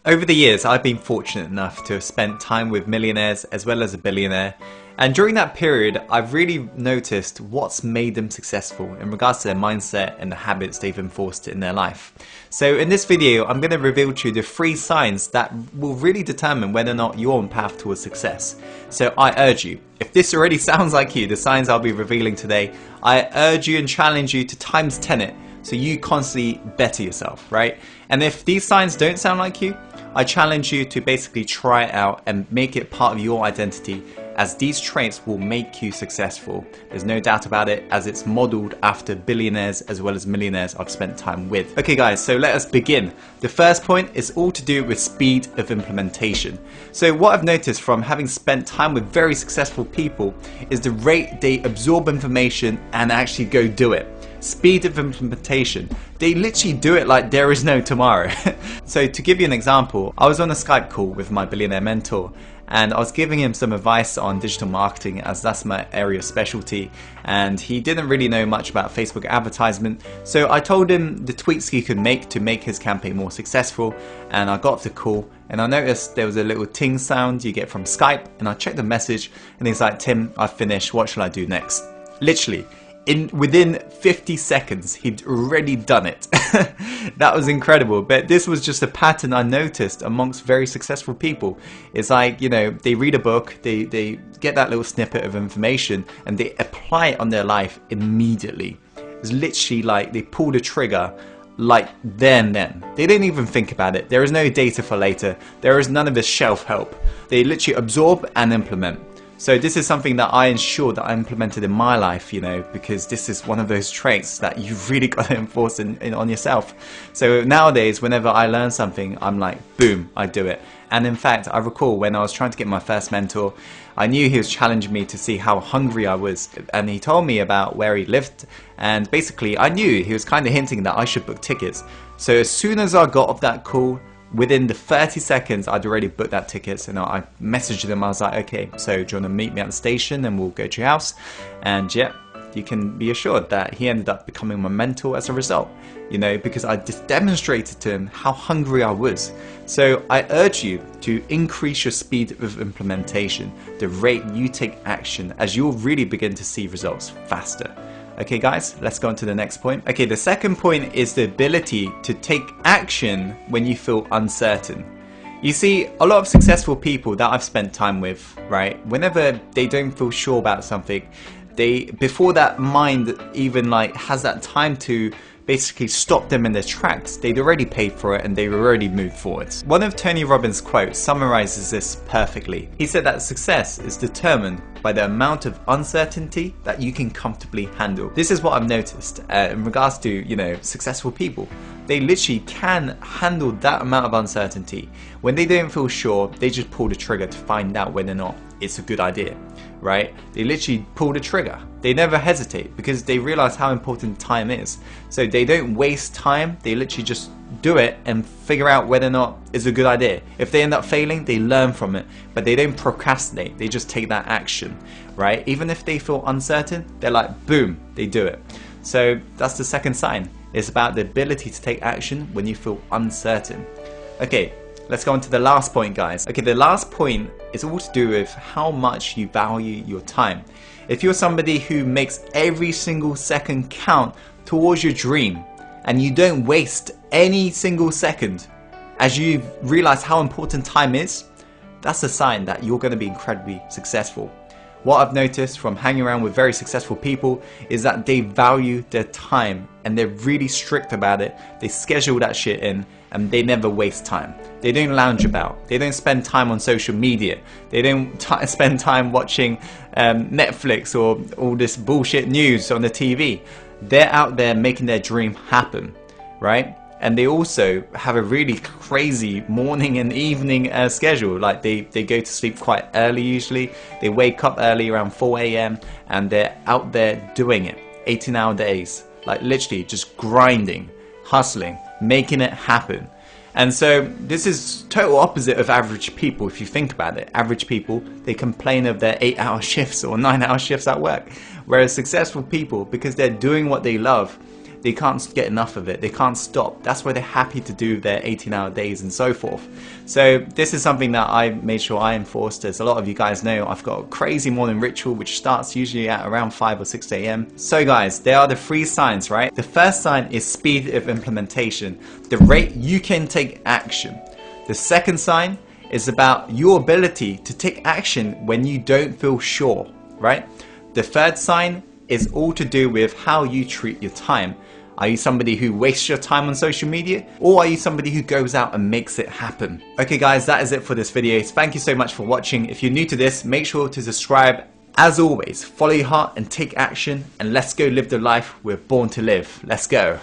Over the years, I've been fortunate enough to have spent time with millionaires as well as a billionaire. And during that period, I've really noticed what's made them successful in regards to their mindset and the habits they've enforced in their life. So in this video, I'm going to reveal to you the 3 signs that will really determine whether or not you're on path towards success. So I urge you, if this already sounds like you, the signs I'll be revealing today, I urge you and challenge you to times 10 it so you constantly better yourself, right? And if these signs don't sound like you, I challenge you to basically try it out and make it part of your identity, as these traits will make you successful. There's no doubt about it, as it's modeled after billionaires as well as millionaires I've spent time with. Okay guys, so let us begin. The first point is all to do with speed of implementation. So what I've noticed from having spent time with very successful people is the rate they absorb information and actually go do it. Speed of implementation. They literally do it like there is no tomorrow. So to give you an example, I was on a Skype call with my billionaire mentor and I was giving him some advice on digital marketing, as that's my area of specialty, and he didn't really know much about Facebook advertisement. So I told him the tweaks he could make to make his campaign more successful, and I got off the call and I noticed there was a little ting sound you get from Skype, and I checked the message and he's like, "Tim, I've finished, what shall I do next?" Literally within 50 seconds he'd already done it. That was incredible. But this was just a pattern I noticed amongst very successful people. It's like, you know, they read a book, they get that little snippet of information and they apply it on their life immediately. It's literally like they pull the trigger like then. They didn't even think about it. There is no data for later. There is none of this shelf help. They literally absorb and implement. So this is something that I ensure that I implemented in my life, you know, because this is one of those traits that you've really got to enforce on yourself. So nowadays, whenever I learn something, I'm like, boom, I do it. And in fact, I recall when I was trying to get my first mentor, I knew he was challenging me to see how hungry I was. And he told me about where he lived. And basically, I knew he was kind of hinting that I should book tickets. So as soon as I got off that call, within the 30 seconds, I'd already booked that tickets, and I messaged them. I was like, okay, so do you want to meet me at the station and we'll go to your house? And yeah, you can be assured that he ended up becoming my mentor as a result, you know, because I just demonstrated to him how hungry I was. So I urge you to increase your speed of implementation, the rate you take action, as you'll really begin to see results faster. Okay guys, let's go on to the next point. Okay, the second point is the ability to take action when you feel uncertain. You see, a lot of successful people that I've spent time with, right, whenever they don't feel sure about something, before that mind even like has that time to basically stop them in their tracks, they'd already paid for it and they've already moved forwards. One of Tony Robbins' quotes summarizes this perfectly. He said that success is determined by the amount of uncertainty that you can comfortably handle. This is what I've noticed in regards to, you know, successful people. They literally can handle that amount of uncertainty. When they don't feel sure, they just pull the trigger to find out whether or not it's a good idea, right? They literally pull the trigger. They never hesitate because they realize how important time is. So they don't waste time. They literally just do it and figure out whether or not it's a good idea. If they end up failing, they learn from it, but they don't procrastinate. They just take that action, right? Even if they feel uncertain, they're like, boom, they do it. So that's the second sign. It's about the ability to take action when you feel uncertain. Okay, let's go on to the last point, guys. Okay, the last point is all to do with how much you value your time. If you're somebody who makes every single second count towards your dream and you don't waste any single second as you realize how important time is, that's a sign that you're going to be incredibly successful. What I've noticed from hanging around with very successful people is that they value their time and they're really strict about it. They schedule that shit in and they never waste time. They don't lounge about. They don't spend time on social media. They don't spend time watching Netflix or all this bullshit news on the TV. They're out there making their dream happen, right? And they also have a really crazy morning and evening schedule. Like they go to sleep quite early usually. They wake up early around 4 a.m. and they're out there doing it. 18-hour days. Like literally just grinding, hustling, making it happen. And so this is total opposite of average people if you think about it. Average people, they complain of their 8-hour shifts or 9-hour shifts at work. Whereas successful people, because they're doing what they love, they can't get enough of it. They can't stop. That's why they're happy to do their 18-hour days and so forth. So this is something that I made sure I enforced. As a lot of you guys know, I've got a crazy morning ritual which starts usually at around 5 or 6 a.m. So guys, there are the 3 signs, right? The first sign is speed of implementation, the rate you can take action. The second sign is about your ability to take action when you don't feel sure, right? The third sign is all to do with how you treat your time. Are you somebody who wastes your time on social media, or are you somebody who goes out and makes it happen? Okay guys, that is it for this video. Thank you so much for watching. If you're new to this, make sure to subscribe. As always, follow your heart and take action, and let's go live the life we're born to live. Let's go.